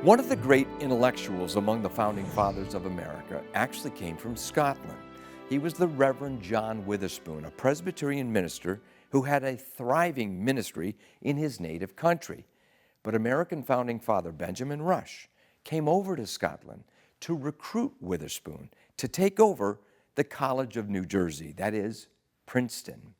One of the great intellectuals among the founding fathers of America actually came from Scotland. He was the Reverend John Witherspoon, a Presbyterian minister who had a thriving ministry in his native country. But American founding father Benjamin Rush came over to Scotland to recruit Witherspoon to take over the College of New Jersey, that is, Princeton.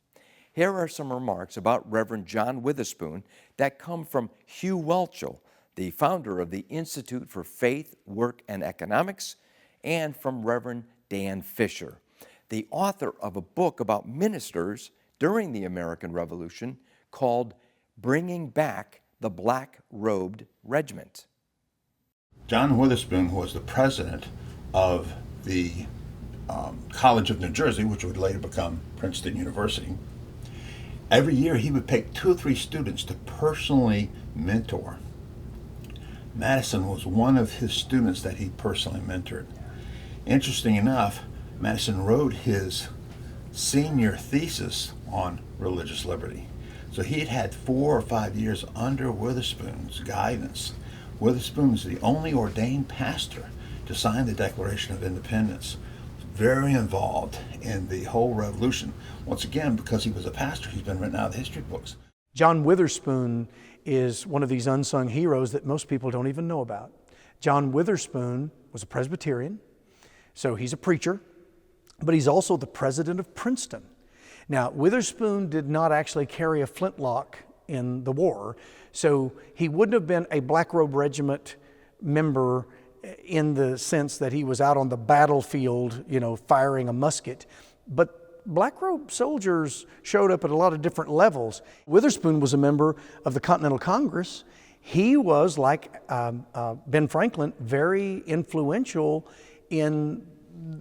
Here are some remarks about Reverend John Witherspoon that come from Hugh Whelchel, the founder of the Institute for Faith, Work, and Economics, and from Reverend Dan Fisher, the author of a book about ministers during the American Revolution called Bringing Back the Black-Robed Regiment. John Witherspoon, who was the president of the College of New Jersey, which would later become Princeton University, every year he would pick 2 or 3 students to personally mentor. Madison was one of his students that he personally mentored. Interesting enough, Madison wrote his senior thesis on religious liberty. So he had had 4 or 5 years under Witherspoon's guidance. Witherspoon was the only ordained pastor to sign the Declaration of Independence. Very involved in the whole revolution. Once again, because he was a pastor, he's been written out of the history books. John Witherspoon is one of these unsung heroes that most people don't even know about. John Witherspoon was a Presbyterian, so he's a preacher, but he's also the president of Princeton. Now, Witherspoon did not actually carry a flintlock in the war, so he wouldn't have been a Black Robe Regiment member in the sense that he was out on the battlefield, firing a musket. But Black Robe soldiers showed up at a lot of different levels. Witherspoon was a member of the Continental Congress. He was, like Ben Franklin, very influential in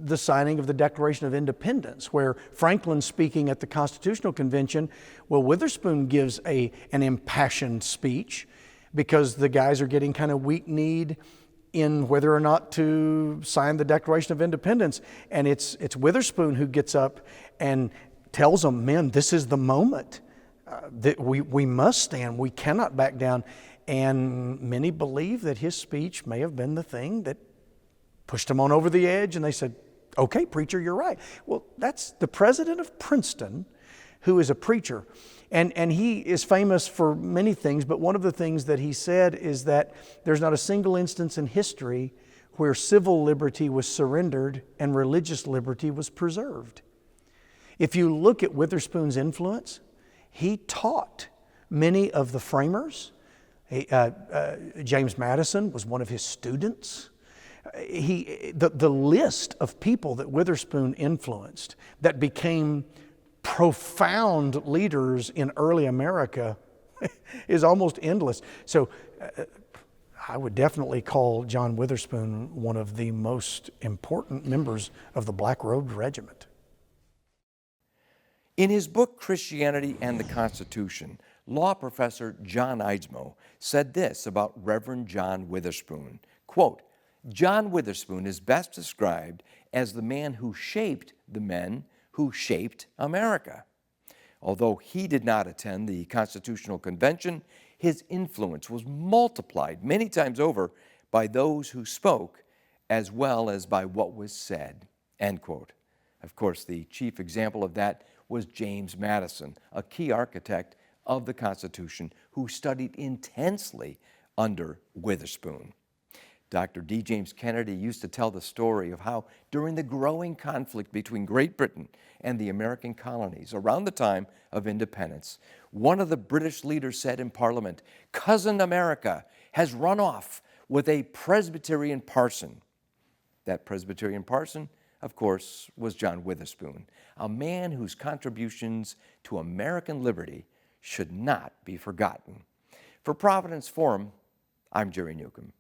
the signing of the Declaration of Independence, where Franklin's speaking at the Constitutional Convention. Well, Witherspoon gives an impassioned speech because the guys are getting kind of weak-kneed in whether or not to sign the Declaration of Independence. And it's Witherspoon who gets up and tells them, men, this is the moment that we must stand. We cannot back down. And many believe that his speech may have been the thing that pushed him on over the edge. And they said, okay, preacher, you're right. Well, that's the president of Princeton, who is a preacher. And he is famous for many things, but one of the things that he said is that there's not a single instance in history where civil liberty was surrendered and religious liberty was preserved. If you look at Witherspoon's influence, he taught many of the framers. James Madison was one of his students. The list of people that Witherspoon influenced that became profound leaders in early America is almost endless. So I would definitely call John Witherspoon one of the most important members of the Black Robed Regiment. In his book, Christianity and the Constitution, law professor John Eidsmoe said this about Reverend John Witherspoon, quote, John Witherspoon is best described as the man who shaped the men who shaped America. Although he did not attend the Constitutional Convention, his influence was multiplied many times over by those who spoke as well as by what was said, end quote. Of course, the chief example of that was James Madison, a key architect of the Constitution who studied intensely under Witherspoon. Dr. D. James Kennedy used to tell the story of how during the growing conflict between Great Britain and the American colonies around the time of independence, one of the British leaders said in Parliament, "Cousin America has run off with a Presbyterian parson." That Presbyterian parson, of course, was John Witherspoon, a man whose contributions to American liberty should not be forgotten. For Providence Forum, I'm Jerry Newcomb.